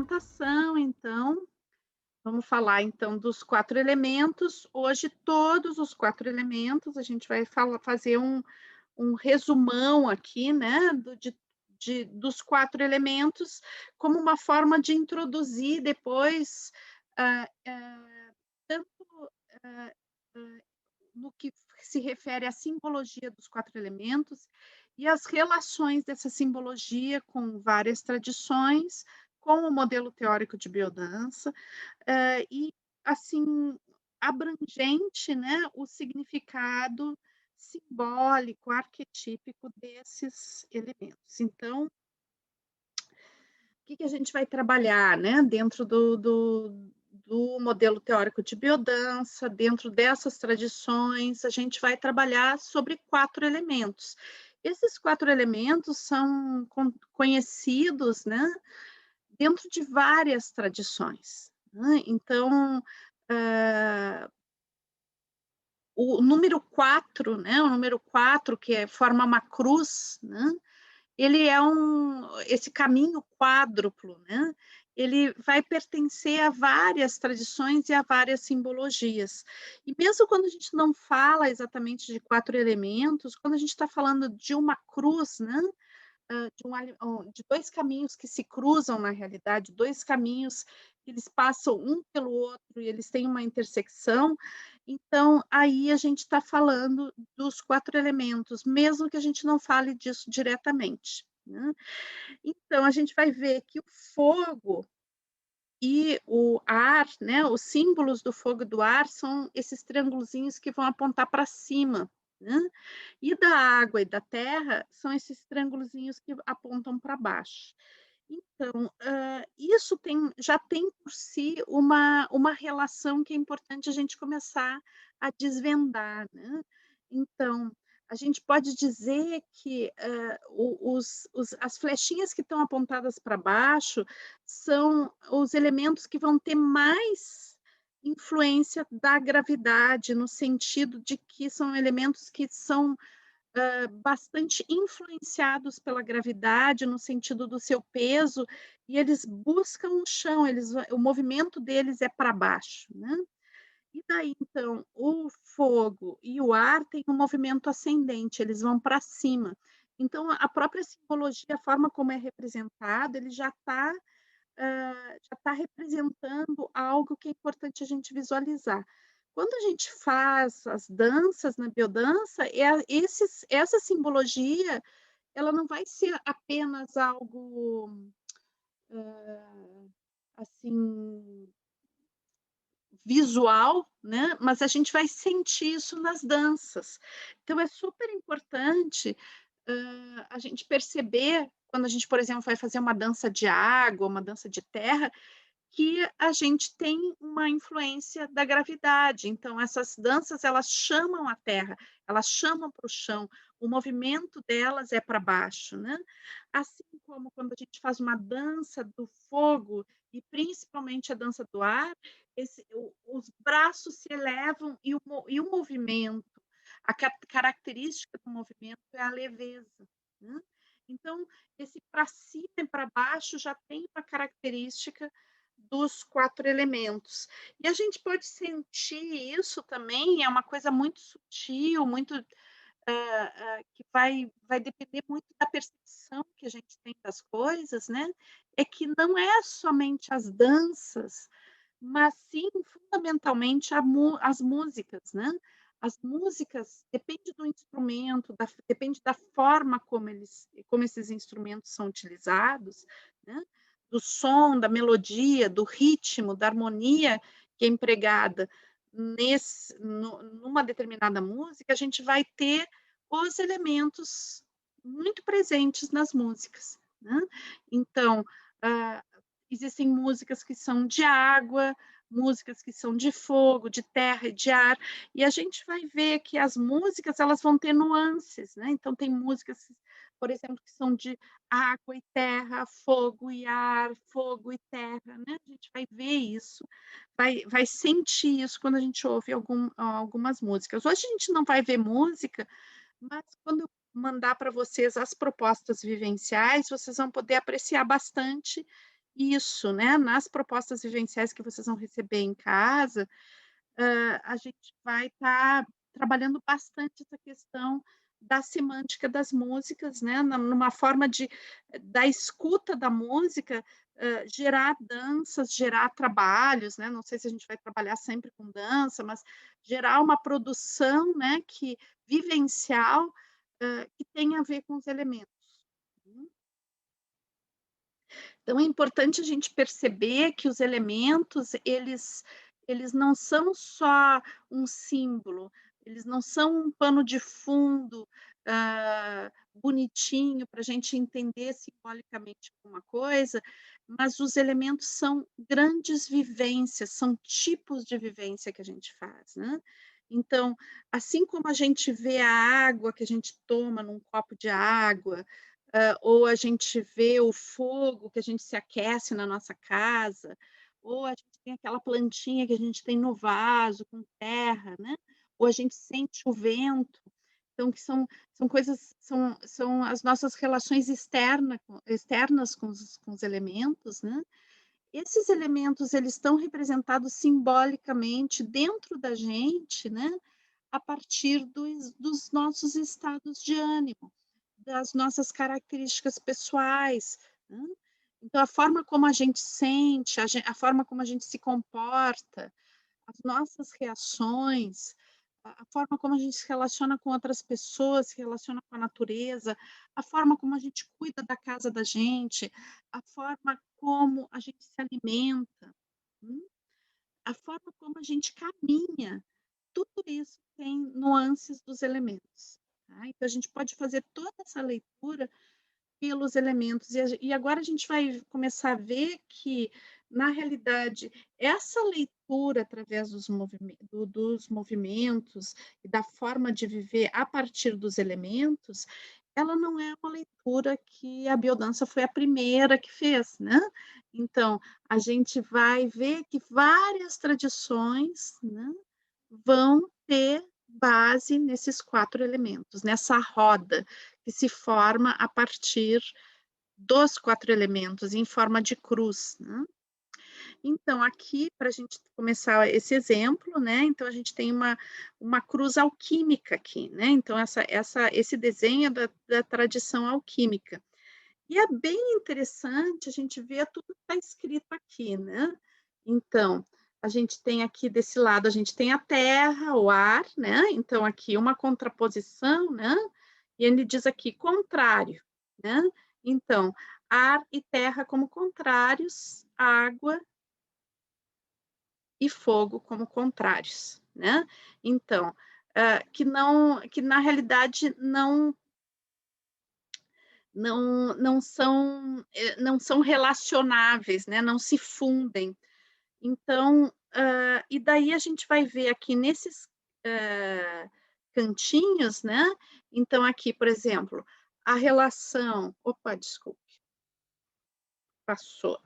apresentação, então. Vamos falar, então, dos 4 elementos. Hoje, todos os 4 elementos, a gente vai fazer um resumão aqui, né, dos 4 elementos, como uma forma de introduzir depois, tanto, hã, hã, no que se refere à simbologia dos 4 elementos e as relações dessa simbologia com várias tradições, com o modelo teórico de biodança, e, assim, abrangente, né, o significado simbólico, arquetípico desses elementos. Então, o que que a gente vai trabalhar, né, dentro do modelo teórico de biodança, dentro dessas tradições, a gente vai trabalhar sobre 4 elementos. Esses 4 elementos são conhecidos, né, dentro de várias tradições, né, então, hã, o número 4, né, o número 4 que forma uma cruz, né, ele é esse caminho quádruplo, né, ele vai pertencer a várias tradições e a várias simbologias. E mesmo quando a gente não fala exatamente de 4 elementos, quando a gente está falando de uma cruz, né, de 2 caminhos que se cruzam na realidade, 2 caminhos que eles passam um pelo outro e eles têm uma intersecção, então aí a gente está falando dos 4 elementos, mesmo que a gente não fale disso diretamente, né. Então a gente vai ver que o fogo e o ar, né, os símbolos do fogo e do ar são esses triângulozinhos que vão apontar para cima, né. E da água e da terra são esses triângulozinhos que apontam para baixo. Então, isso já tem por si uma relação que é importante a gente começar a desvendar, né. Então, a gente pode dizer que, as flechinhas que estão apontadas para baixo são os elementos que vão ter mais influência da gravidade, no sentido de que são elementos que são bastante influenciados pela gravidade, no sentido do seu peso, e eles buscam o chão, o movimento deles é para baixo, né. E daí, então, o fogo e o ar têm um movimento ascendente, eles vão para cima. Então, a própria simbologia, a forma como é representado, ele já está representando algo que é importante a gente visualizar. Quando a gente faz as danças na biodança, essa simbologia, ela não vai ser apenas algo, assim, visual, né, mas a gente vai sentir isso nas danças. Então é super importante, a gente perceber, quando a gente, por exemplo, vai fazer uma dança de água, uma dança de terra, que a gente tem uma influência da gravidade, então essas danças elas chamam a terra, elas chamam para o chão, o movimento delas é para baixo, né. Assim como quando a gente faz uma dança do fogo e principalmente a dança do ar, os braços se elevam e o movimento, a característica do movimento é a leveza, né. Então, esse para cima e para baixo já tem uma característica dos 4 elementos. E a gente pode sentir isso também, é uma coisa muito sutil, muito, que vai depender muito da percepção que a gente tem das coisas, né, é que não é somente as danças, mas sim fundamentalmente as músicas, né. As músicas depende do instrumento, depende da forma como esses instrumentos são utilizados, né, do som, da melodia, do ritmo, da harmonia que é empregada numa determinada música, a gente vai ter os elementos muito presentes nas músicas, né. Então, hã, existem músicas que são de água, músicas que são de fogo, de terra e de ar, e a gente vai ver que as músicas elas vão ter nuances, né, então tem músicas, por exemplo, que são de água e terra, fogo e ar, fogo e terra, né, a gente vai ver isso, vai sentir isso quando a gente ouve algumas músicas. Hoje a gente não vai ver música, mas quando eu mandar para vocês as propostas vivenciais, vocês vão poder apreciar bastante isso, né, nas propostas vivenciais que vocês vão receber em casa, a gente vai estar trabalhando bastante essa questão da semântica das músicas, né, numa forma de da escuta da música, gerar danças, gerar trabalhos, né, não sei se a gente vai trabalhar sempre com dança, mas gerar uma produção, né, que vivencial, que tenha a ver com os elementos. Então é importante a gente perceber que os elementos, eles não são só um símbolo, eles não são um pano de fundo, bonitinho para a gente entender simbolicamente uma coisa, mas os elementos são grandes vivências, são tipos de vivência que a gente faz, né. Então, assim como a gente vê a água que a gente toma num copo de água, ou a gente vê o fogo que a gente se aquece na nossa casa, ou a gente tem aquela plantinha que a gente tem no vaso com terra, né, ou a gente sente o vento, então que são coisas são as nossas relações externas com os elementos, né. Esses elementos eles estão representados simbolicamente dentro da gente, né, a partir dos nossos estados de ânimo, das nossas características pessoais, né. Então a forma como a gente sente, a forma como a gente se comporta, as nossas reações, a forma como a gente se relaciona com outras pessoas, se relaciona com a natureza, a forma como a gente cuida da casa da gente, a forma como a gente se alimenta, hum, a forma como a gente caminha, tudo isso tem nuances dos elementos, tá. Então a gente pode fazer toda essa leitura pelos elementos. E agora a gente vai começar a ver que, na realidade, essa leitura através dos movimentos e da forma de viver a partir dos elementos, ela não é uma leitura que a biodança foi a primeira que fez, né. Então, a gente vai ver que várias tradições, né, vão ter base nesses 4 elementos, nessa roda que se forma a partir dos 4 elementos, em forma de cruz, né. Então aqui, para a gente começar esse exemplo, né, então a gente tem uma cruz alquímica aqui, né, então esse desenho é da tradição alquímica. E é bem interessante a gente ver tudo que está escrito aqui, né. Então, a gente tem aqui desse lado, a gente tem a terra, o ar, né, então aqui uma contraposição, né, e ele diz aqui contrário, né. Então, ar e terra como contrários, água e fogo como contrários, né. Então, que na realidade não são relacionáveis, né, não se fundem. Então, e daí a gente vai ver aqui nesses, cantinhos, né, então aqui, por exemplo, a relação opa, desculpe, passou.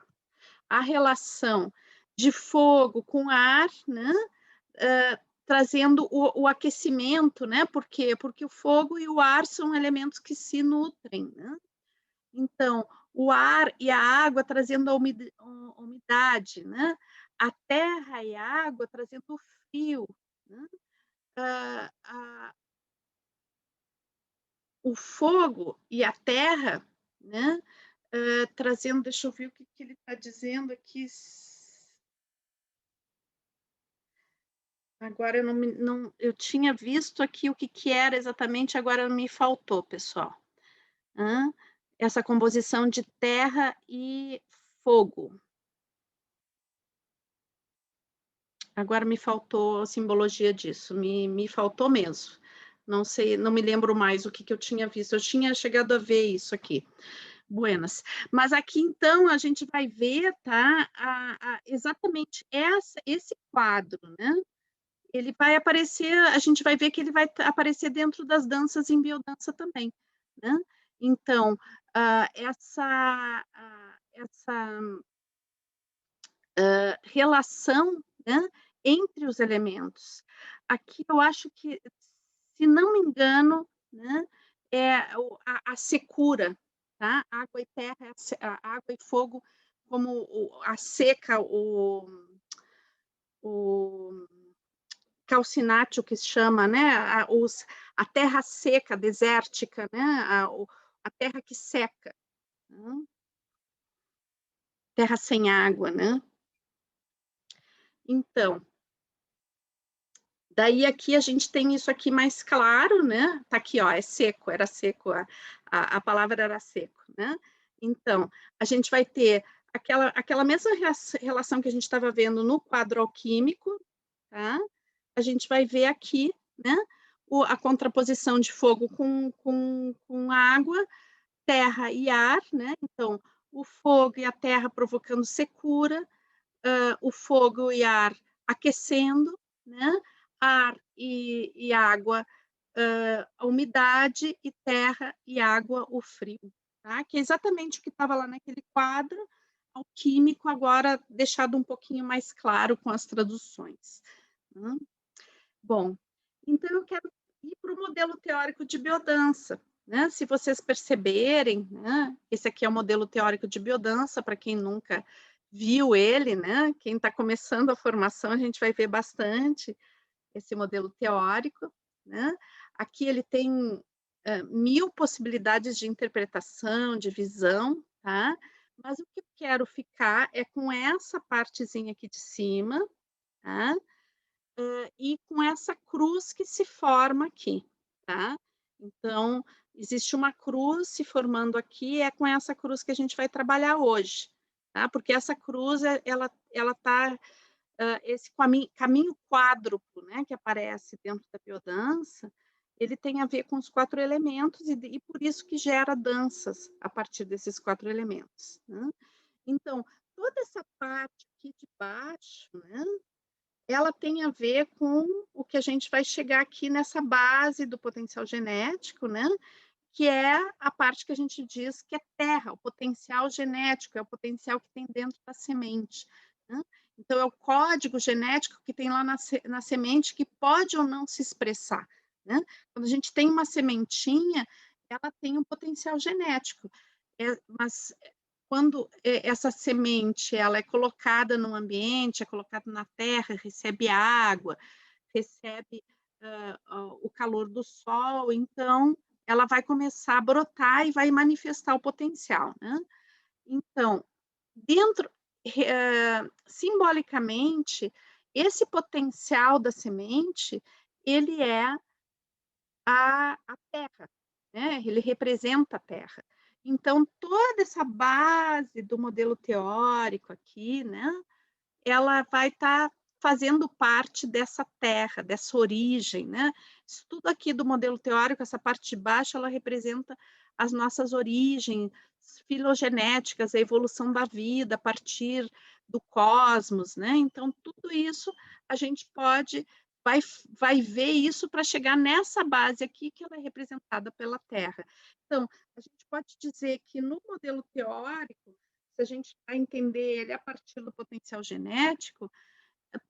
A relação de fogo com ar, né, trazendo o aquecimento, né, por quê? Porque o fogo e o ar são elementos que se nutrem, né. Então, o ar e a água trazendo a umidade, né, a terra e a água trazendo o frio, né, a o fogo e a terra, né, trazendo deixa eu ver o que que ele está dizendo aqui, agora eu não eu tinha visto aqui o que que era exatamente, agora me faltou, pessoal. Hã, essa composição de terra e fogo. Agora me faltou a simbologia disso, me faltou mesmo. Não sei, não me lembro mais o que que eu tinha visto, eu tinha chegado a ver isso aqui. Buenas. Mas aqui então a gente vai ver, tá, a exatamente esse quadro, né, ele vai aparecer, a gente vai ver que ele vai aparecer dentro das danças em biodança também, né. Então, essa relação, né, entre os elementos. Aqui eu acho que, se não me engano, né, é a secura, tá? Água e terra, a água e fogo como a seca, o calcináceo que se chama, né? A terra seca, desértica, né? A terra que seca, né? Terra sem água, né? Então, daí aqui a gente tem isso aqui mais claro, né? Tá aqui, ó, é seco, era seco, a palavra era seco, né? Então, a gente vai ter aquela mesma relação que a gente estava vendo no quadro alquímico, tá? A gente vai ver aqui, né? A contraposição de fogo com água, terra e ar, né? Então, o fogo e a terra provocando secura, o fogo e ar aquecendo, né? Ar e água, a umidade, e terra e água, o frio. Tá? Que é exatamente o que estava lá naquele quadro alquímico, agora deixado um pouquinho mais claro com as traduções. Né? Bom, então eu quero ir para o modelo teórico de biodança. Né? Se vocês perceberem, né? Esse aqui é o modelo teórico de biodança, para quem nunca viu ele, né? Quem está começando a formação, a gente vai ver bastante esse modelo teórico. Né? Aqui ele tem 1000 possibilidades de interpretação, de visão, tá? Mas o que eu quero ficar é com essa partezinha aqui de cima, tá? E com essa cruz que se forma aqui, tá? Então, existe uma cruz se formando aqui, é com essa cruz que a gente vai trabalhar hoje, tá? Porque essa cruz, ela tá, esse caminho quádruplo, né, que aparece dentro da biodança, ele tem a ver com os 4 elementos e por isso que gera danças a partir desses 4 elementos, né? Então, toda essa parte aqui de baixo, né, ela tem a ver com o que a gente vai chegar aqui nessa base do potencial genético, né? Que é a parte que a gente diz que é terra, o potencial genético, é o potencial que tem dentro da semente. Né? Então, é o código genético que tem lá na semente que pode ou não se expressar. Né? Quando a gente tem uma sementinha, ela tem um potencial genético, mas quando essa semente ela é colocada no ambiente, é colocada na terra, recebe água, recebe o calor do sol, então ela vai começar a brotar e vai manifestar o potencial. Né? Então, dentro, simbolicamente, esse potencial da semente, ele é a terra, né? Ele representa a terra. Então, toda essa base do modelo teórico aqui, né, ela vai estar fazendo parte dessa terra, dessa origem, né? Isso tudo aqui do modelo teórico, essa parte de baixo, ela representa as nossas origens filogenéticas, a evolução da vida a partir do cosmos, né? Então, tudo isso a gente vai ver isso para chegar nessa base aqui, que ela é representada pela Terra. Então, a gente pode dizer que no modelo teórico, se a gente vai entender ele a partir do potencial genético,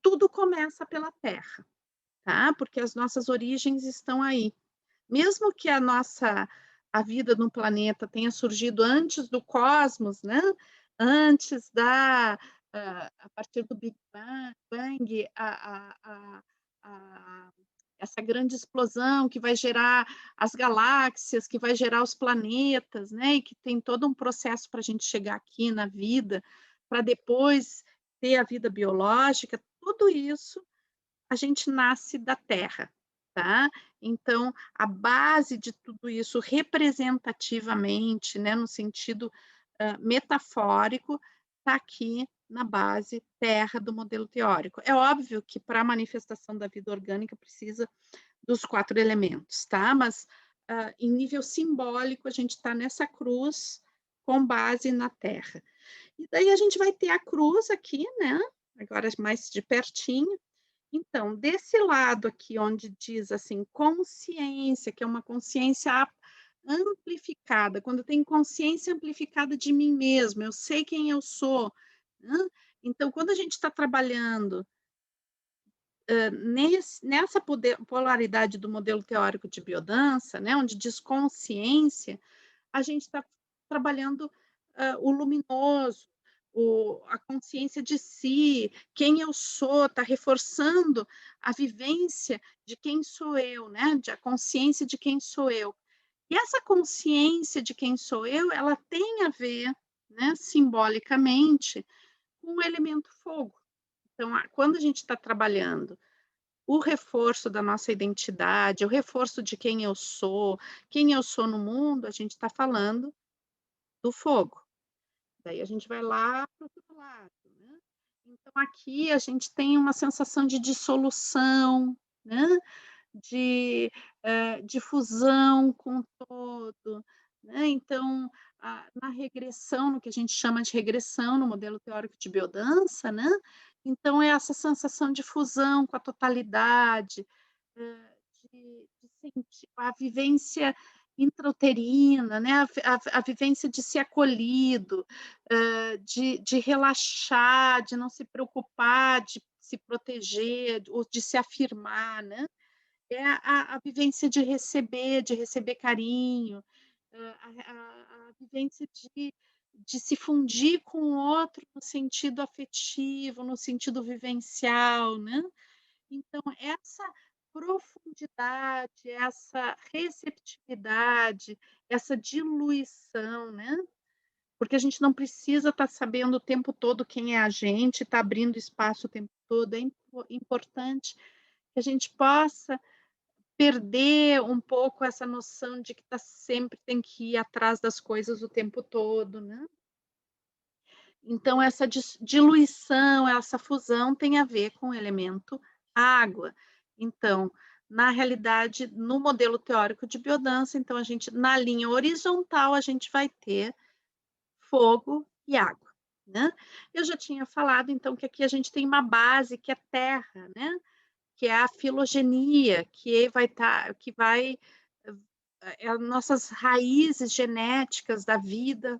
tudo começa pela Terra, tá? Porque as nossas origens estão aí. Mesmo que a vida no planeta tenha surgido antes do cosmos, né? Antes a partir do Big Bang, a, essa grande explosão que vai gerar as galáxias, que vai gerar os planetas, né? E que tem todo um processo para a gente chegar aqui na vida, para depois ter a vida biológica, tudo isso a gente nasce da Terra, tá? Então, a base de tudo isso, representativamente, né, no sentido metafórico, está aqui na base Terra do modelo teórico. É óbvio que para a manifestação da vida orgânica precisa dos 4 elementos, tá? Mas em nível simbólico, a gente está nessa cruz com base na Terra. E daí a gente vai ter a cruz aqui, né? Agora mais de pertinho. Então, desse lado aqui, onde diz assim, consciência, que é uma consciência amplificada, quando eu tenho consciência amplificada de mim mesmo, eu sei quem eu sou. Né? Então, quando a gente está trabalhando nessa polaridade do modelo teórico de biodança, né, onde diz consciência, a gente está trabalhando o luminoso, a consciência de si, quem eu sou, está reforçando a vivência de quem sou eu, né? A consciência de quem sou eu. E essa consciência de quem sou eu, ela tem a ver, né, simbolicamente, com o elemento fogo. Então, quando a gente está trabalhando o reforço da nossa identidade, o reforço de quem eu sou no mundo, a gente está falando do fogo. Daí a gente vai lá para o outro lado, né? Então, aqui a gente tem uma sensação de dissolução, né? De fusão com o todo, né? Então, na regressão, no que a gente chama de regressão, no modelo teórico de biodança, né? Então, é essa sensação de fusão com a totalidade, de sentir a vivência intrauterina, né? A vivência de ser acolhido, de relaxar, de não se preocupar, de se proteger, ou de se afirmar, né? É a vivência de receber carinho, a vivência de se fundir com o outro no sentido afetivo, no sentido vivencial, né. Então essa profundidade, essa receptividade, essa diluição, né, porque a gente não precisa estar sabendo o tempo todo quem é a gente, estar abrindo espaço o tempo todo, é importante que a gente possa perder um pouco essa noção de que sempre tem que ir atrás das coisas o tempo todo, né. Então essa diluição, essa fusão tem a ver com o elemento água. Então, na realidade, no modelo teórico de biodança, então a gente na linha horizontal, a gente vai ter fogo e água, né. Eu já tinha falado, então, que aqui a gente tem uma base que é terra, né, que é a filogenia, que vai é as nossas raízes genéticas da vida,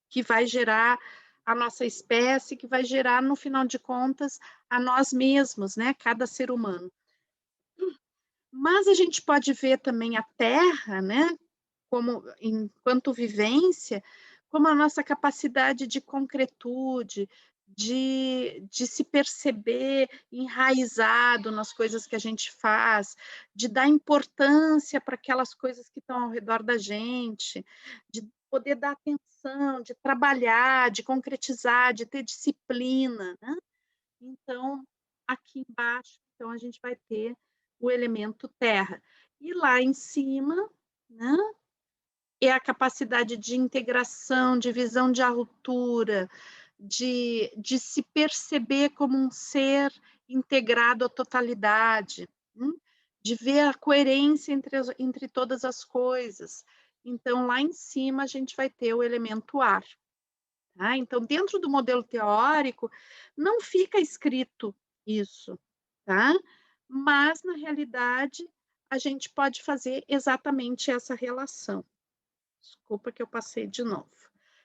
que vai gerar a nossa espécie, que vai gerar, no final de contas, a nós mesmos, né, cada ser humano. Mas a gente pode ver também a Terra, né, como enquanto vivência, como a nossa capacidade de concretude, de se perceber enraizado nas coisas que a gente faz, de dar importância para aquelas coisas que estão ao redor da gente, de poder dar atenção, de trabalhar, de concretizar, de ter disciplina, né. Então, aqui embaixo, então a gente vai ter o elemento terra. E lá em cima, né, é a capacidade de integração, de visão de altura, de se perceber como um ser integrado à totalidade, de ver a coerência entre todas as coisas. Então, lá em cima, a gente vai ter o elemento ar. Tá? Então, dentro do modelo teórico, não fica escrito isso, tá? Mas, na realidade, a gente pode fazer exatamente essa relação. Desculpa que eu passei de novo.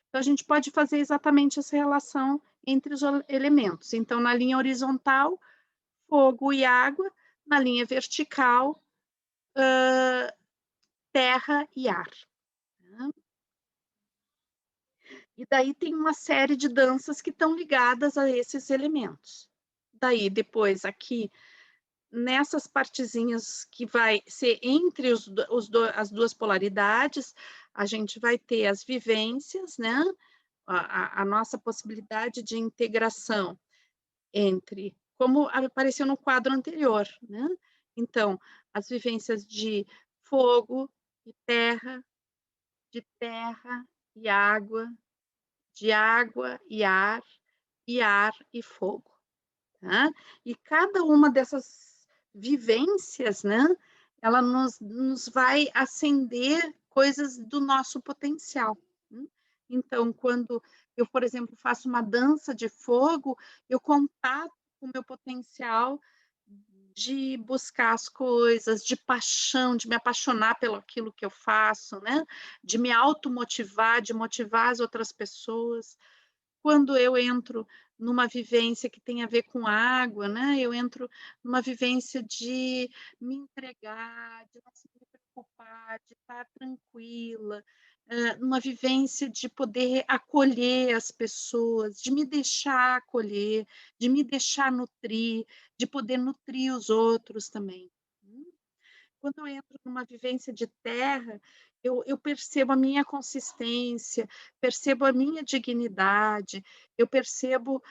Então, a gente pode fazer exatamente essa relação entre os elementos. Então, na linha horizontal, fogo e água, na linha vertical, terra e ar. Tá? E daí tem uma série de danças que estão ligadas a esses elementos. Daí, depois, aqui, nessas partezinhas que vai ser entre as duas polaridades, a gente vai ter as vivências, né? A nossa possibilidade de integração entre, como apareceu no quadro anterior, né? Então, as vivências de terra e água, de água e ar e fogo, tá? E cada uma dessas vivências, né? Ela nos vai acender coisas do nosso potencial. Né? Então, quando eu, por exemplo, faço uma dança de fogo, eu contato com o meu potencial de buscar as coisas, de paixão, de me apaixonar pelo aquilo que eu faço, né? De me automotivar, de motivar as outras pessoas. Quando eu entro numa vivência que tem a ver com água, né, eu entro numa vivência de me entregar, de não se preocupar, de estar tranquila, numa vivência de poder acolher as pessoas, de me deixar acolher, de me deixar nutrir, de poder nutrir os outros também. Hum. Quando eu entro numa vivência de terra, eu percebo a minha consistência, percebo a minha dignidade, eu percebo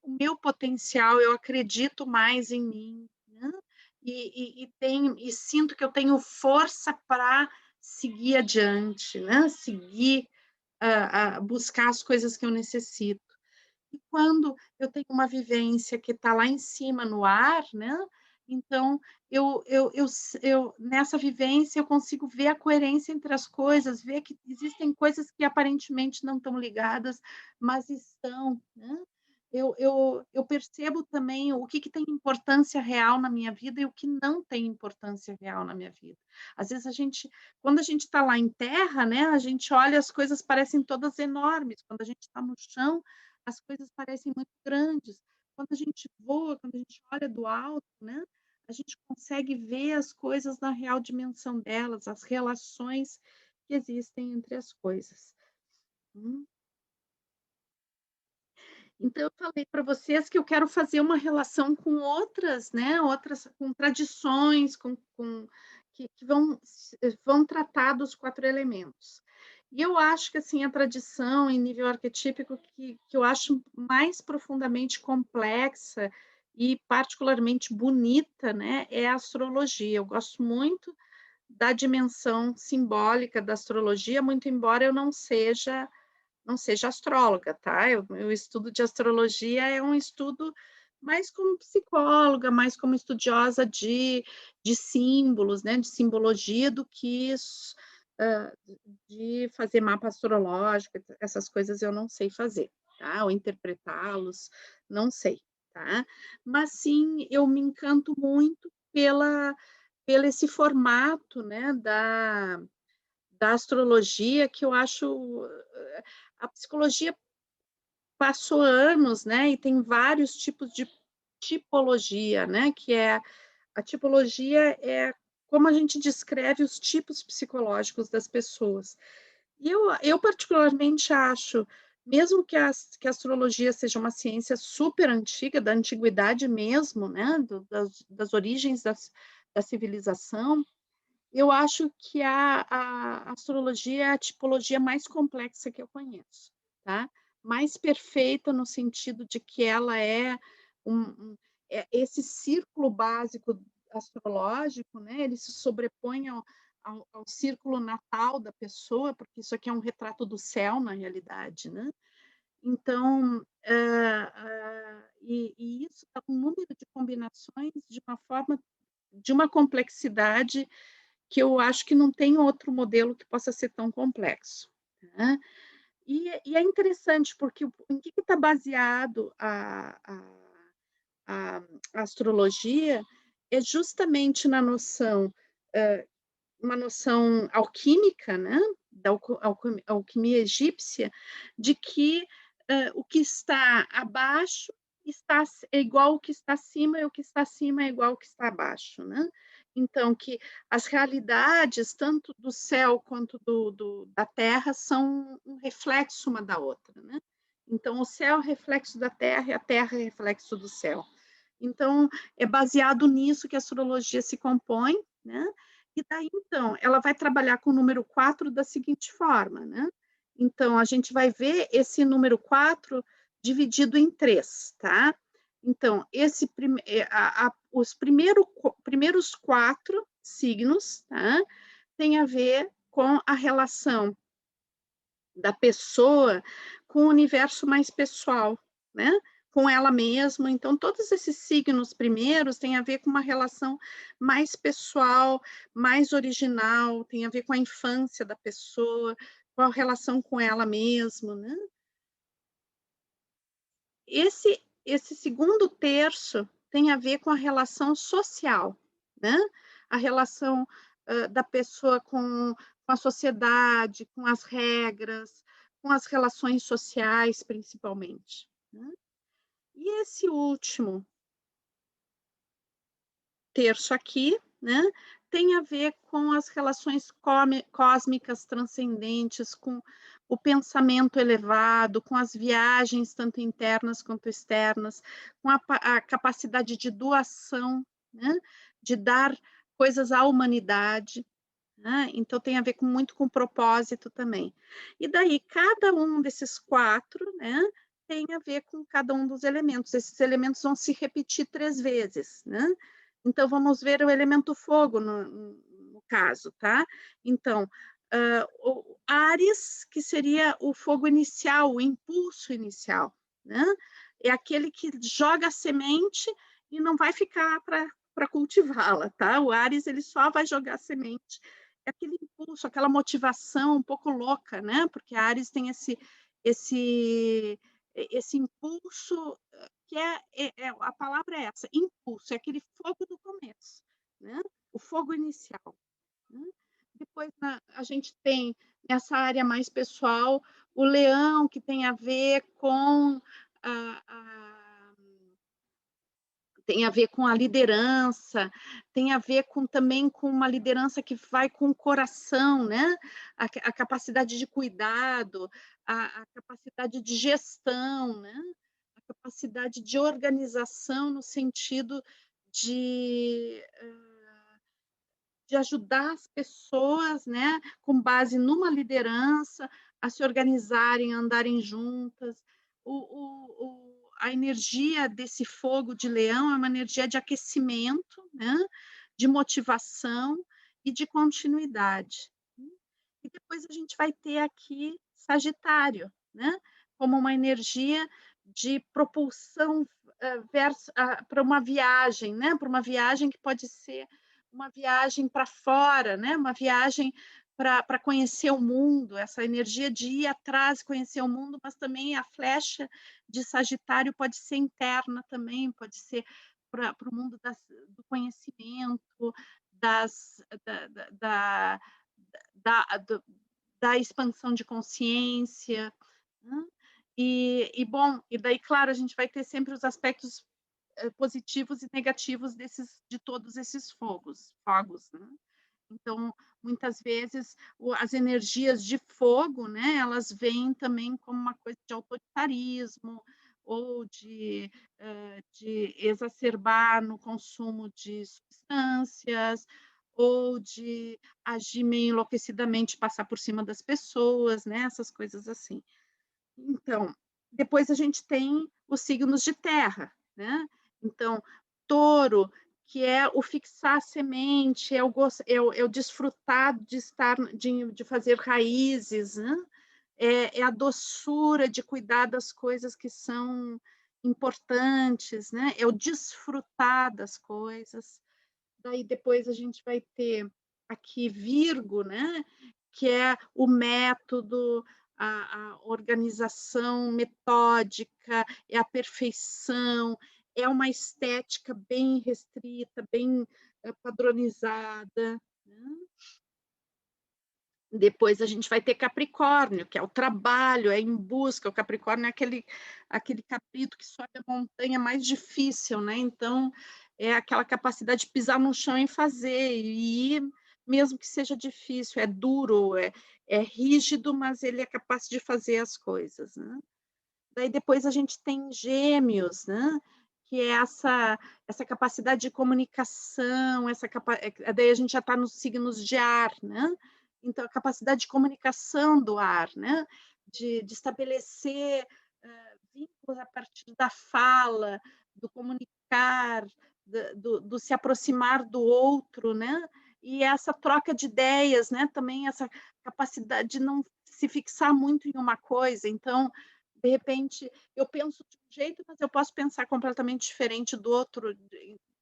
o meu potencial, eu acredito mais em mim, né? E sinto que eu tenho força para seguir adiante, né? Seguir, buscar as coisas que eu necessito. E quando eu tenho uma vivência que está lá em cima no ar, né, então eu nessa vivência eu consigo ver a coerência entre as coisas, ver que existem coisas que aparentemente não estão ligadas, mas estão, né. Eu percebo também o que tem importância real na minha vida e o que não tem importância real na minha vida. Às vezes quando a gente está lá em terra, né, a gente olha, as coisas parecem todas enormes, quando a gente está no chão, as coisas parecem muito grandes. Quando a gente voa, quando a gente olha do alto, né, a gente consegue ver as coisas na real dimensão delas, as relações que existem entre as coisas. Hum. Então eu falei para vocês que eu quero fazer uma relação com outras, né, outras com tradições, com que vão tratar dos 4 elementos. E eu acho que, assim, a tradição em nível arquetípico que eu acho mais profundamente complexa e particularmente bonita, né, é a astrologia. Eu gosto muito da dimensão simbólica da astrologia, muito embora eu não seja astróloga, tá? O estudo de astrologia é um estudo mais como psicóloga, mais como estudiosa de símbolos, né, de simbologia, do que hã, de fazer mapa astrológico, essas coisas eu não sei fazer, tá? Ou interpretá-los, não sei, tá? Mas sim, eu me encanto muito pelo esse formato, né, da astrologia, que eu acho, a psicologia passou anos, né, e tem vários tipos de tipologia, né, que é a tipologia é como a gente descreve os tipos psicológicos das pessoas. E eu particularmente acho, mesmo que a astrologia seja uma ciência super antiga, da antiguidade mesmo, né, das origens da civilização, eu acho que a astrologia é a tipologia mais complexa que eu conheço, tá. Mais perfeita no sentido de que ela é esse círculo básico astrológico, né, ele se sobrepõe ao círculo natal da pessoa, porque isso aqui é um retrato do céu, na realidade, né. Então, e isso dá um número de combinações de uma complexidade que eu acho que não tem outro modelo que possa ser tão complexo, né. E é interessante, porque em que está baseado a a astrologia, é justamente na noção, uma noção alquímica, né, da alquimia egípcia, de que, o que está abaixo é igual ao que está acima, e o que está acima é igual ao que está abaixo, né. Então que as realidades, tanto do céu quanto da terra, são um reflexo uma da outra, né. Então o céu é reflexo da terra e a terra é reflexo do céu. Então, é baseado nisso que a astrologia se compõe, né, e daí então, ela vai trabalhar com o número 4 da seguinte forma, né, então a gente vai ver esse número 4 dividido em 3, tá. Então, esse prime a os primeiros 4 signos, tá, tem a ver com a relação da pessoa com o universo mais pessoal, né, com ela mesma. Então, todos esses signos primeiros têm a ver com uma relação mais pessoal, mais original, tem a ver com a infância da pessoa, com a relação com ela mesma, né. Esse segundo terço tem a ver com a relação social, né, a relação, da pessoa com a sociedade, com as regras, com as relações sociais, principalmente, né. E esse último terço aqui, né, tem a ver com as relações cósmicas transcendentes, com o pensamento elevado, com as viagens, tanto internas quanto externas, com a capacidade de doação, né? De dar coisas à humanidade. Né? Então, tem a ver muito com propósito também. E daí, cada um desses 4, né, tem a ver com cada um dos elementos. Esses elementos vão se repetir 3 vezes, né? Então, vamos ver o elemento fogo no caso, tá? Então, o Áries, que seria o fogo inicial, o impulso inicial, né? É aquele que joga a semente e não vai ficar para cultivá-la, tá? O Áries, ele só vai jogar a semente, aquele impulso, aquela motivação um pouco louca, né? Porque a Áries tem esse impulso que a palavra é essa, impulso, é aquele fogo do começo, né? O fogo inicial. Né? Depois a gente tem nessa área mais pessoal o leão, que tem a ver com tem a ver com a liderança, tem a ver também com uma liderança que vai com o coração, né? A capacidade de cuidado, a capacidade de gestão, né? A capacidade de organização no sentido de, de ajudar as pessoas, né? Com base numa liderança, a se organizarem, a andarem juntas. A energia desse fogo de leão é uma energia de aquecimento, né? De motivação e de continuidade. E depois a gente vai ter aqui Sagitário, né? Como uma energia de propulsão para uma viagem, né? Para uma viagem que pode ser uma viagem para fora, né? Uma viagem para conhecer o mundo, essa energia de ir atrás, conhecer o mundo, mas também a flecha de Sagitário pode ser interna também, pode ser para o mundo do conhecimento, das, da, da, da expansão de consciência, né? Bom, e daí, claro, a gente vai ter sempre os aspectos positivos e negativos de todos esses fogos, né? Então, muitas vezes, as energias de fogo, né, elas vêm também como uma coisa de autoritarismo ou de exacerbar no consumo de substâncias ou de agir meio enlouquecidamente, passar por cima das pessoas, né, essas coisas assim. Então, depois a gente tem os signos de terra, né? Então, touro, que é o fixar a semente, é o desfrutar de estar, de fazer raízes, né? É a doçura de cuidar das coisas que são importantes, né? É o desfrutar das coisas. Daí depois a gente vai ter aqui Virgo, né? Que é o método, a organização metódica, é a perfeição, é uma estética bem restrita, bem padronizada. Né? Depois a gente vai ter Capricórnio, que é o trabalho, é em busca. O Capricórnio é aquele cabrito que sobe a montanha mais difícil, né? Então, é aquela capacidade de pisar no chão e fazer, e ir, mesmo que seja difícil, é duro, é rígido, mas ele é capaz de fazer as coisas, né? Daí depois a gente tem Gêmeos, né? Que é essa capacidade de comunicação, daí a gente já está nos signos de ar, né? Então, a capacidade de comunicação do ar, né? De estabelecer vínculos a partir da fala, do comunicar, do se aproximar do outro, né? E essa troca de ideias, né? Também essa capacidade de não se fixar muito em uma coisa. Então, de repente, eu penso de um jeito, mas eu posso pensar completamente diferente do outro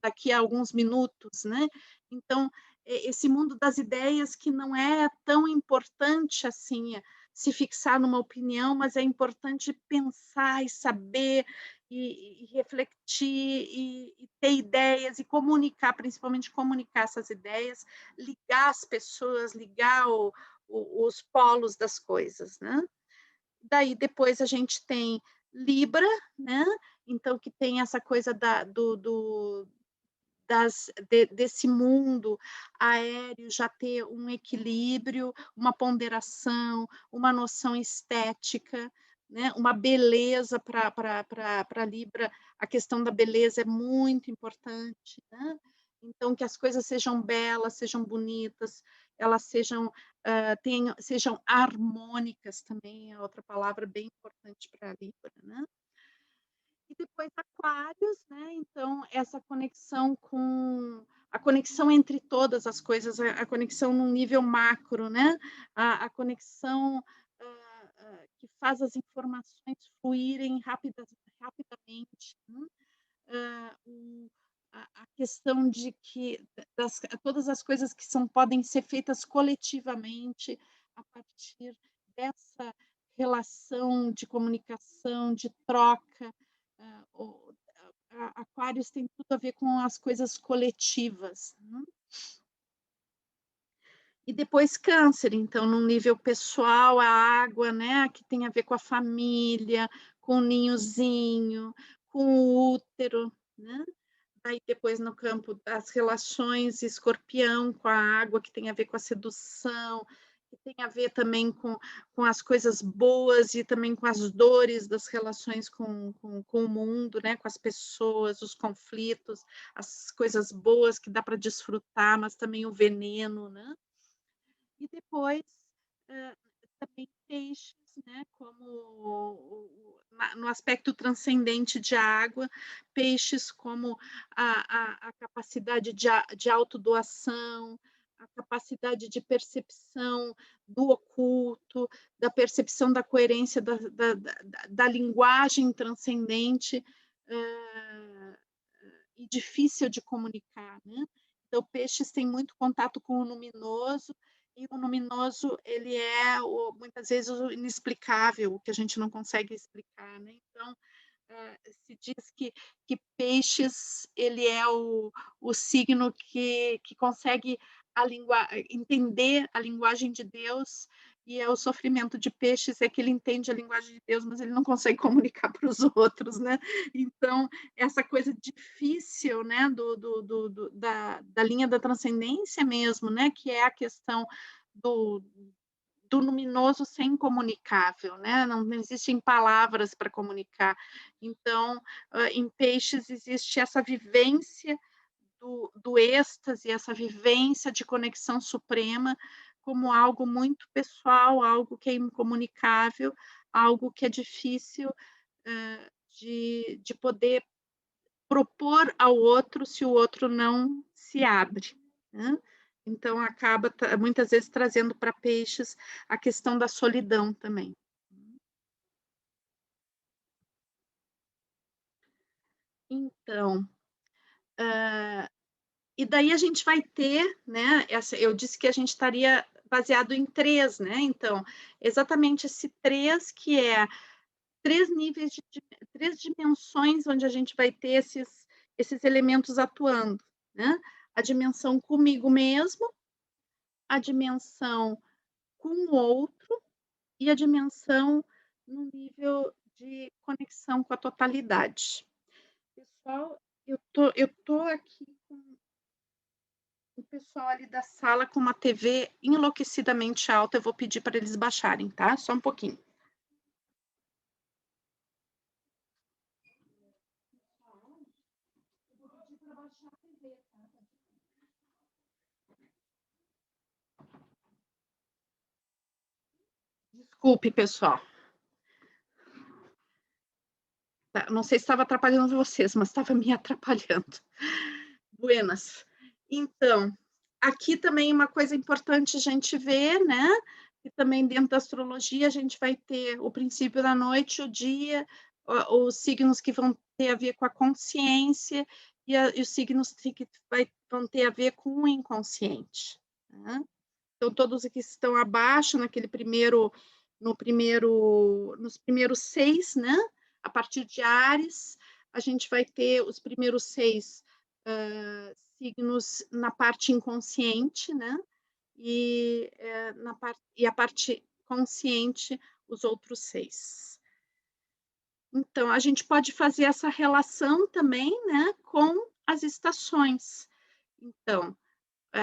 daqui a alguns minutos, né? Então, esse mundo das ideias que não é tão importante assim se fixar numa opinião, mas é importante pensar e saber e refletir e ter ideias e comunicar, principalmente comunicar essas ideias, ligar as pessoas, ligar os polos das coisas, né? Daí depois a gente tem Libra, né? Então que tem essa coisa desse mundo aéreo já ter um equilíbrio, uma ponderação, uma noção estética, né, uma beleza para Libra, a questão da beleza é muito importante, né? Então, que as coisas sejam belas, sejam bonitas, elas sejam, sejam harmônicas também, é outra palavra bem importante para Libra, né? E depois Aquários, né? Então, essa conexão com a conexão entre todas as coisas, a conexão num nível macro, né? A conexão que faz as informações fluírem rapidamente, né? A questão de que todas as coisas que podem ser feitas coletivamente a partir dessa relação de comunicação, de troca. Aquários tem tudo a ver com as coisas coletivas, né? E depois Câncer, então, no nível pessoal, a água, né, que tem a ver com a família, com o ninhozinho, com o útero, né? Aí depois no campo das relações, Escorpião com a água, que tem a ver com a sedução, que tem a ver também com as coisas boas e também com as dores das relações com o mundo, né? Com as pessoas, os conflitos, as coisas boas que dá para desfrutar, mas também o veneno, né? E depois também peixes, né, como no aspecto transcendente de água, peixes como a capacidade de autodoação, a capacidade de percepção do oculto, da percepção da coerência da linguagem transcendente e difícil de comunicar, né? Então, peixes têm muito contato com o luminoso, e o luminoso, ele é, muitas vezes, o inexplicável, o que a gente não consegue explicar, né? Então, se diz que peixes, ele é o signo que consegue entender a linguagem de Deus, e é o sofrimento de peixes, é que ele entende a linguagem de Deus, mas ele não consegue comunicar para os outros, né? Então, essa coisa difícil, né, da linha da transcendência mesmo, né, que é a questão do, do luminoso sem comunicável, né? Não existem palavras para comunicar. Então, em peixes existe essa vivência do êxtase, essa vivência de conexão suprema como algo muito pessoal, algo que é incomunicável, algo que é difícil de poder propor ao outro se o outro não se abre, né? Então, acaba muitas vezes trazendo para peixes a questão da solidão também. Então, e daí a gente vai ter, né? Eu disse que a gente estaria baseado em três, né? Então, exatamente esse três, que é três níveis, três dimensões onde a gente vai ter esses elementos atuando, né? A dimensão comigo mesmo, a dimensão com o outro e a dimensão no nível de conexão com a totalidade. Pessoal, eu tô aqui com o pessoal ali da sala com uma TV enlouquecidamente alta, eu vou pedir para eles baixarem, tá? Só um pouquinho. Desculpe, pessoal. Não sei se estava atrapalhando vocês, mas estava me atrapalhando. Buenas. Então, aqui também uma coisa importante a gente ver, né? E também dentro da astrologia a gente vai ter o princípio da noite, o dia, os signos que vão ter a ver com a consciência e os signos que vão ter a ver com o inconsciente, né? Então, todos que estão abaixo, nos primeiros 6, né? A partir de Áries, a gente vai ter os primeiros 6 signos na parte inconsciente, né? E, e a parte consciente, os outros 6. Então, a gente pode fazer essa relação também, né, com as estações. Então,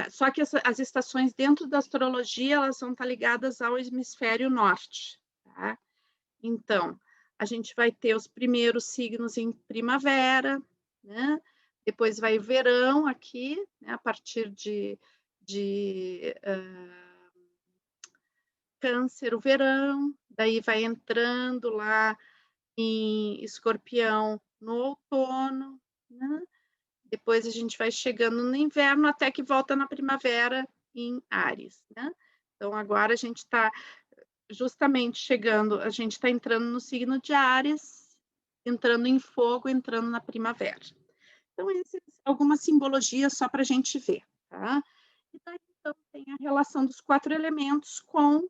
só que as estações dentro da astrologia, elas vão estar ligadas ao hemisfério norte, tá? Então, a gente vai ter os primeiros signos em primavera, né? Depois vai o verão aqui, né? A partir de Câncer, o verão, daí vai entrando lá em Escorpião no outono, né? Depois a gente vai chegando no inverno até que volta na primavera em Áries, né? Então agora a gente está justamente chegando, a gente está entrando no signo de Áries, entrando em fogo, entrando na primavera. Então, algumas simbologias só para a gente ver, tá? E daí, então, tem a relação dos 4 elementos com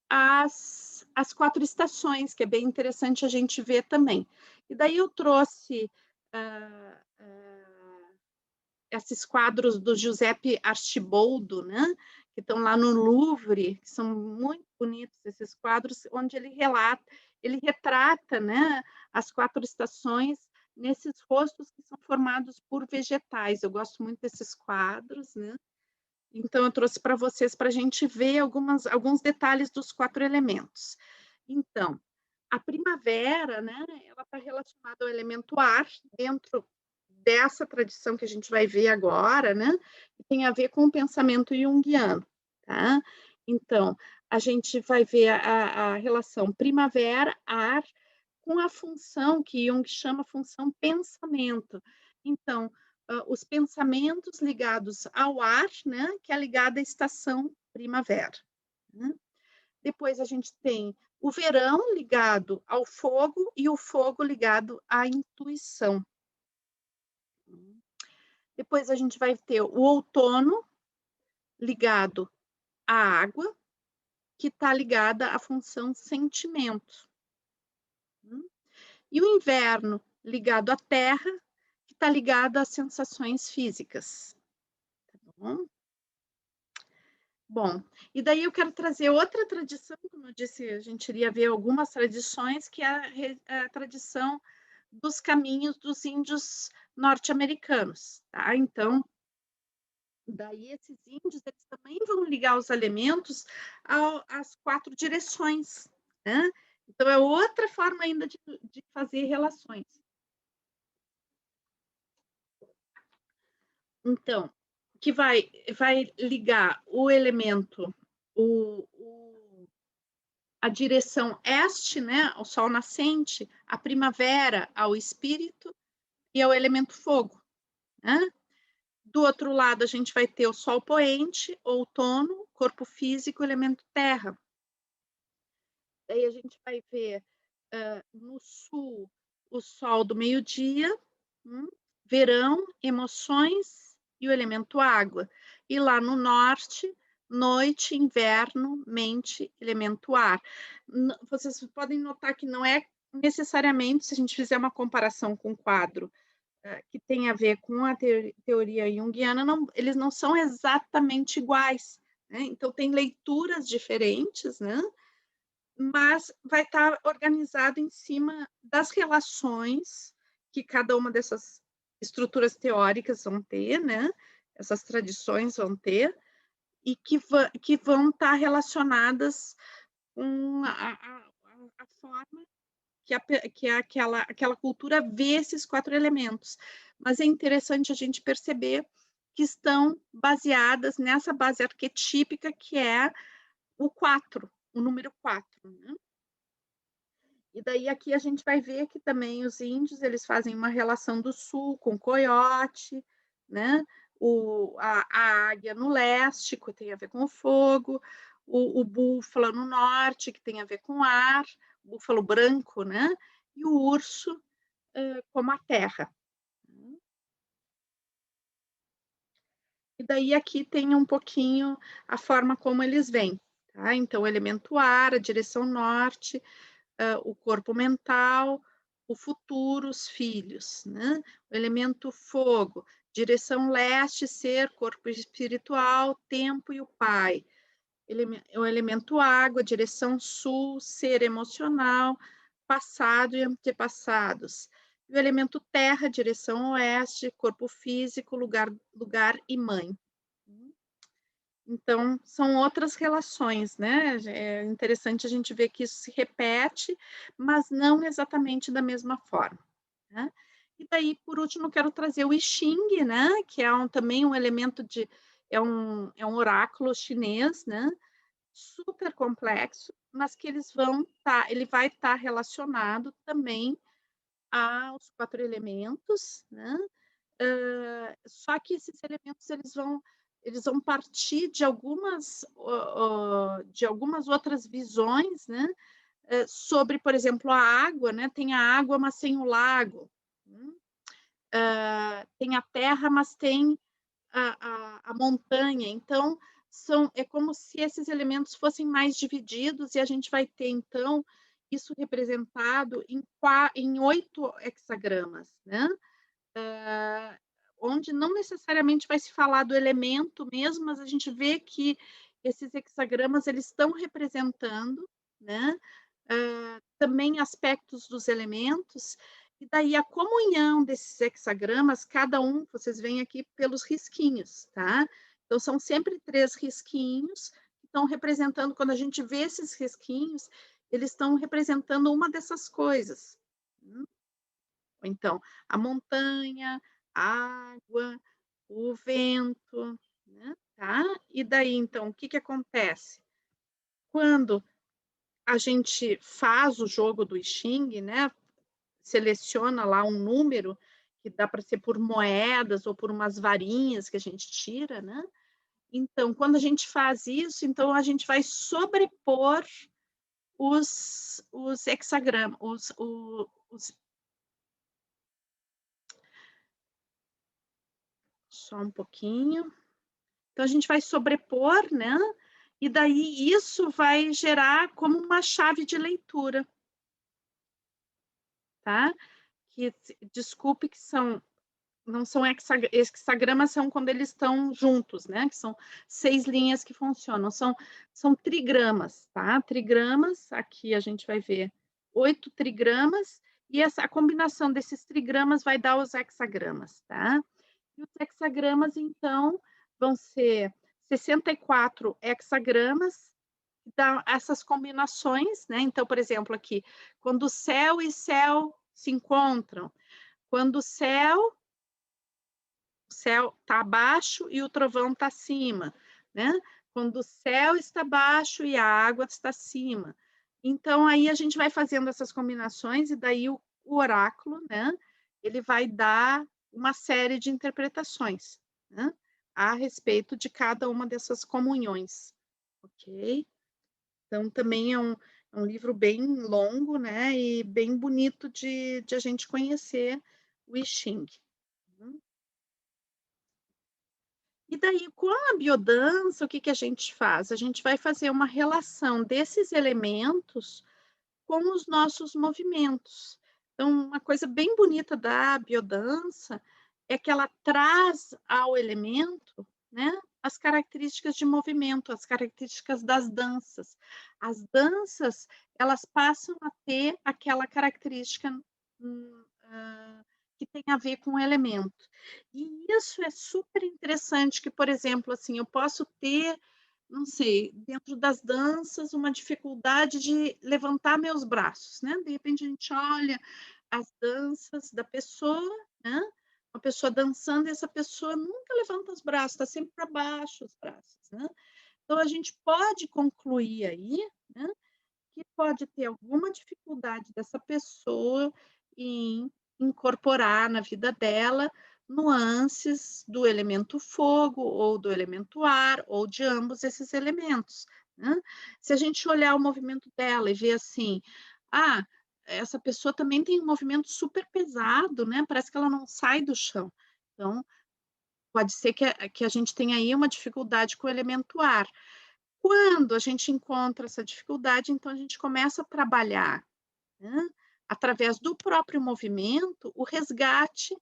as 4 estações, que é bem interessante a gente ver também. E daí eu trouxe esses quadros do Giuseppe Arciboldo, né? Que estão lá no Louvre, que são muito bonitos esses quadros, onde ele retrata, né, as 4 estações nesses rostos que são formados por vegetais. Eu gosto muito desses quadros, né? Então, eu trouxe para vocês para a gente ver alguns detalhes dos 4 elementos. Então, a primavera, né, ela está relacionada ao elemento ar, dentro dessa tradição que a gente vai ver agora, né, que tem a ver com o pensamento junguiano, tá? Então, a gente vai ver a relação primavera-ar com a função que Jung chama função pensamento. Então, os pensamentos ligados ao ar, né, que é ligado à estação primavera. Né? Depois a gente tem o verão ligado ao fogo e o fogo ligado à intuição. Depois a gente vai ter o outono ligado à água, que está ligada à função sentimento. E o inverno ligado à terra, que está ligado às sensações físicas. Tá bom? Bom, e daí eu quero trazer outra tradição, como eu disse, a gente iria ver algumas tradições, que é a tradição dos caminhos dos índios norte-americanos, tá? Então, daí esses índios, eles também vão ligar os elementos às 4 direções, né? Então, é outra forma ainda de fazer relações. Então, que vai ligar o elemento, a direção este, né, ao sol nascente, a primavera ao espírito e ao elemento fogo, né? Do outro lado, a gente vai ter o sol poente, outono, corpo físico, elemento terra. Daí a gente vai ver no sul o sol do meio-dia, verão, emoções e o elemento água. E lá no norte, noite, inverno, mente, elemento ar. Vocês podem notar que não é necessariamente, se a gente fizer uma comparação com o quadro que tem a ver com a teoria junguiana, eles não são exatamente iguais. Né? Então, tem leituras diferentes, né? Mas vai estar organizado em cima das relações que cada uma dessas estruturas teóricas vão ter, né? Essas tradições vão ter, e que vão estar relacionadas com a forma que aquela cultura vê esses 4 elementos. Mas é interessante a gente perceber que estão baseadas nessa base arquetípica que é o 4, o número 4. Né? E daí aqui a gente vai ver que também os índios, eles fazem uma relação do sul com o coiote, né? A águia no leste, que tem a ver com o fogo, o búfalo no norte, que tem a ver com o ar, o búfalo branco, né? E o urso como a terra. E daí aqui tem um pouquinho a forma como eles vêm. Tá? Então, o elemento ar, a direção norte, o corpo mental, o futuro, os filhos. Né? O elemento fogo, direção leste, ser, corpo espiritual, tempo e o pai. O elemento água, direção sul, ser emocional, passado e antepassados. e o elemento terra, direção oeste, corpo físico, lugar e mãe. Então, são outras relações, né? É interessante a gente ver que isso se repete, mas não exatamente da mesma forma, né? E daí, por último, eu quero trazer o I Ching, né? Que é também um elemento de... É um oráculo chinês, né? Super complexo, mas que ele vai estar relacionado também aos 4 elementos, né? Só que esses elementos eles vão partir de algumas outras visões, né? Sobre, por exemplo, a água, né? Tem a água, mas sem o lago. Tem a terra, mas tem a montanha. Então, é como se esses elementos fossem mais divididos e a gente vai ter, então, isso representado em 8 hexagramas, né? Onde não necessariamente vai se falar do elemento mesmo, mas a gente vê que esses hexagramas eles estão representando, né? Também aspectos dos elementos, e daí a comunhão desses hexagramas, cada um, vocês veem aqui pelos risquinhos, tá? Então, são sempre 3 risquinhos que estão representando, quando a gente vê esses risquinhos, eles estão representando uma dessas coisas. Então, a montanha, a água, o vento, né? Tá? E daí, então, o que que acontece? Quando a gente faz o jogo do I Ching, né? Seleciona lá um número que dá para ser por moedas ou por umas varinhas que a gente tira, né? Então, quando a gente faz isso, então a gente vai sobrepor os hexagramas, só um pouquinho. Então, a gente vai sobrepor, né? E daí isso vai gerar como uma chave de leitura, tá? Que, desculpe, que não são hexagramas, são quando eles estão juntos, né? Que são 6 linhas que funcionam. São trigramas, tá? Trigramas, aqui a gente vai ver 8 trigramas, e a combinação desses trigramas vai dar os hexagramas, tá? E os hexagramas, então, vão ser 64 hexagramas, que dão essas combinações, né? Então, por exemplo, aqui, quando céu e céu se encontram, quando o céu está abaixo e o trovão está acima, né? Quando o céu está baixo e a água está acima. Então, aí a gente vai fazendo essas combinações e daí o oráculo, né? Ele vai dar uma série de interpretações, né? A respeito de cada uma dessas comunhões, ok? Então, também é um livro bem longo, né? E bem bonito de a gente conhecer o I Ching. E daí, com a biodança, o que que a gente faz? A gente vai fazer uma relação desses elementos com os nossos movimentos. Então, uma coisa bem bonita da biodança é que ela traz ao elemento, né, as características de movimento, as características das danças. As danças, elas passam a ter aquela característica que tem a ver com o elemento. E isso é super interessante, que, por exemplo, assim, eu posso ter, não sei, dentro das danças, uma dificuldade de levantar meus braços, né? De repente a gente olha as danças da pessoa, né? Uma pessoa dançando e essa pessoa nunca levanta os braços, está sempre para baixo os braços, né? Então a gente pode concluir aí, né? Que pode ter alguma dificuldade dessa pessoa em incorporar na vida dela nuances do elemento fogo ou do elemento ar ou de ambos esses elementos, né? Se a gente olhar o movimento dela e ver assim, essa pessoa também tem um movimento super pesado, né? Parece que ela não sai do chão. Então, pode ser que a gente tenha aí uma dificuldade com o elemento ar. Quando a gente encontra essa dificuldade, então a gente começa a trabalhar, né, através do próprio movimento, o resgate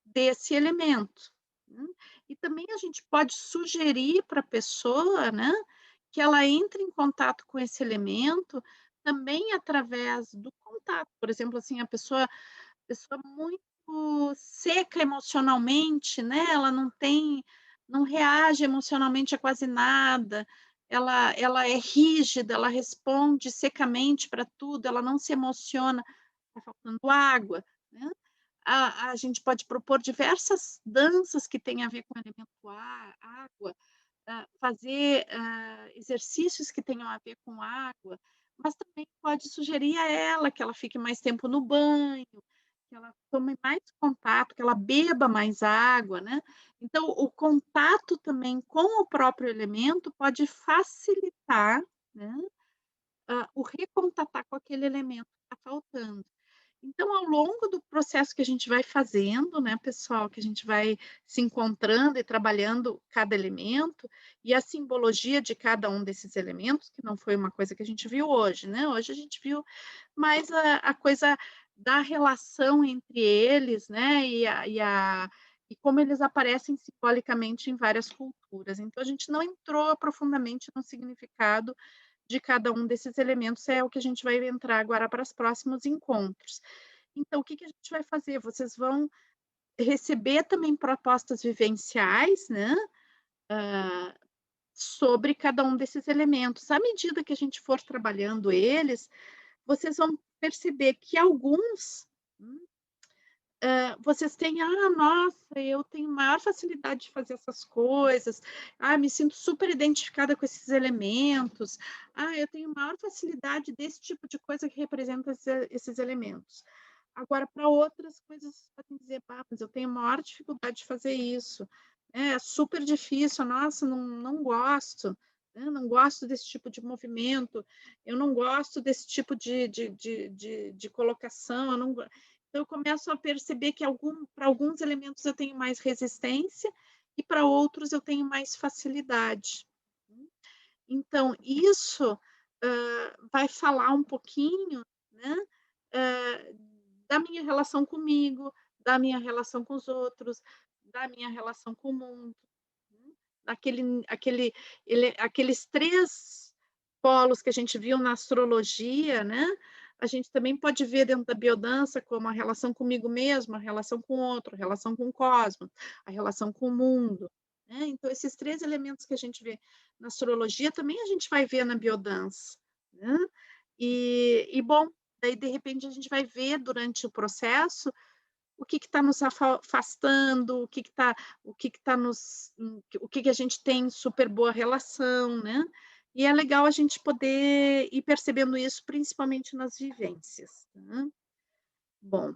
desse elemento, né? E também a gente pode sugerir para a pessoa, né, que ela entre em contato com esse elemento também através do contato. Por exemplo, assim, a pessoa pessoa muito seca emocionalmente, né, ela não reage emocionalmente a quase nada, ela é rígida, ela responde secamente para tudo, ela não se emociona, está faltando água, né. A gente pode propor diversas danças que têm a ver com o elemento ar, água, fazer, exercícios que tenham a ver com água, mas também pode sugerir a ela que ela fique mais tempo no banho, que ela tome mais contato, que ela beba mais água, né. Então o contato também com o próprio elemento pode facilitar, né, o recontatar com aquele elemento que está faltando. Então, ao longo do processo que a gente vai fazendo, né, pessoal, que a gente vai se encontrando e trabalhando cada elemento, e a simbologia de cada um desses elementos, que não foi uma coisa que a gente viu hoje, né, hoje a gente viu mais a coisa da relação entre eles, né, e como eles aparecem simbolicamente em várias culturas. Então, a gente não entrou profundamente no significado de cada um desses elementos, é o que a gente vai entrar agora para os próximos encontros. Então, o que que a gente vai fazer? Vocês vão receber também propostas vivenciais, né, sobre cada um desses elementos. À medida que a gente for trabalhando eles, vocês vão perceber que alguns, vocês têm: "Ah, nossa, eu tenho maior facilidade de fazer essas coisas. Ah, me sinto super identificada com esses elementos. Ah, eu tenho maior facilidade desse tipo de coisa que representa esses elementos". Agora, para outras coisas, você podem dizer: "Ah, mas eu tenho maior dificuldade de fazer isso. É super difícil, nossa, não gosto, né, não gosto desse tipo de movimento, eu não gosto desse tipo de colocação, eu não go". Então eu começo a perceber que para alguns elementos eu tenho mais resistência e para outros eu tenho mais facilidade. Então isso, vai falar um pouquinho, né, hã, da minha relação comigo, da minha relação com os outros, da minha relação com o mundo, né, aqueles 3 polos que a gente viu na astrologia, né, a gente também pode ver dentro da biodança como a relação comigo mesma, a relação com o outro, a relação com o cosmos, a relação com o mundo, né. Então esses 3 elementos que a gente vê na astrologia, também a gente vai ver na biodança, né. Bom, daí de repente a gente vai ver durante o processo o que está nos afastando, o que está nos o que que a gente tem super boa relação, né. E é legal a gente poder ir percebendo isso principalmente nas vivências, tá. Bom,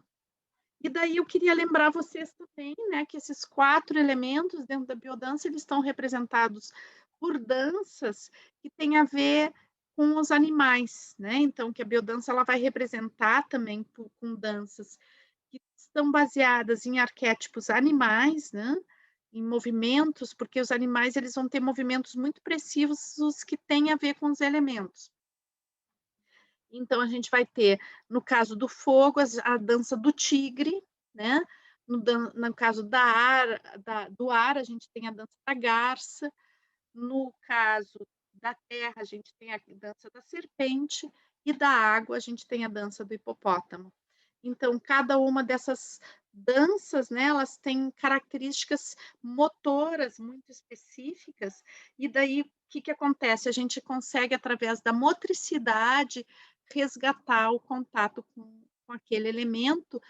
e daí eu queria lembrar vocês também, né, que esses 4 elementos dentro da biodança, eles estão representados por danças que têm a ver com os animais, né, então que a biodança ela vai representar também com danças que estão baseadas em arquétipos animais, né, em movimentos, porque os animais eles vão ter movimentos muito precisos que têm a ver com os elementos. Então a gente vai ter, no caso do fogo, a dança do tigre, né, no caso do ar, a gente tem a dança da garça, no caso da terra, a gente tem a dança da serpente, e da água, a gente tem a dança do hipopótamo. Então, cada uma dessas danças, né, elas têm características motoras muito específicas, e daí o que que acontece? A gente consegue, através da motricidade, resgatar o contato com aquele elemento,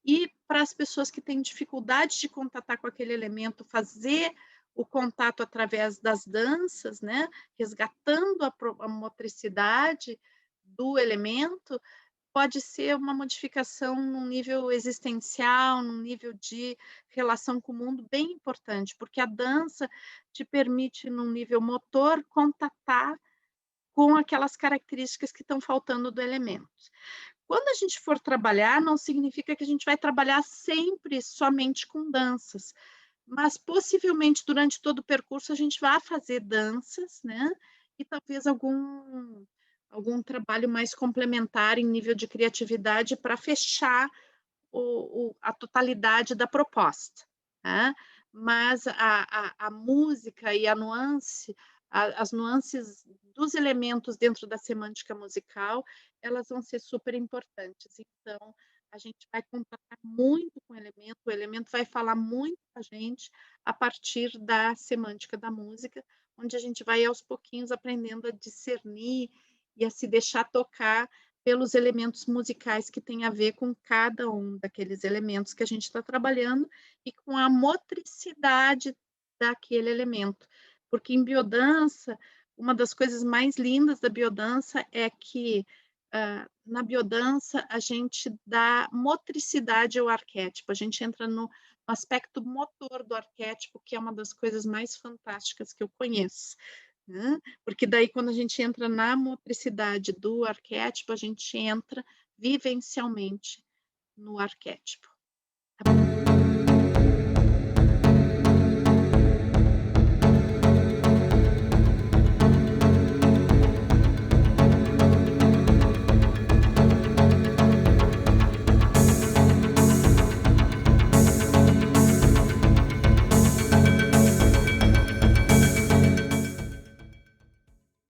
e para as pessoas que têm dificuldade de contatar com aquele elemento, fazer o contato através das danças, né, resgatando a motricidade do elemento, pode ser uma modificação num nível existencial, num nível de relação com o mundo bem importante, porque a dança te permite, num nível motor, contatar com aquelas características que estão faltando do elemento. Quando a gente for trabalhar, não significa que a gente vai trabalhar sempre somente com danças, mas possivelmente durante todo o percurso a gente vai fazer danças, né, e talvez algum trabalho mais complementar em nível de criatividade para fechar a totalidade da proposta, né. Mas a música e a nuance, as nuances dos elementos dentro da semântica musical, elas vão ser super importantes. Então, a gente vai contatar muito com o elemento vai falar muito com a gente a partir da semântica da música, onde a gente vai aos pouquinhos aprendendo a discernir e a se deixar tocar pelos elementos musicais que têm a ver com cada um daqueles elementos que a gente está trabalhando e com a motricidade daquele elemento. Porque em biodança, uma das coisas mais lindas da biodança é que na biodança a gente dá motricidade ao arquétipo, a gente entra no aspecto motor do arquétipo, que é uma das coisas mais fantásticas que eu conheço, né? Porque daí quando a gente entra na motricidade do arquétipo, a gente entra vivencialmente no arquétipo.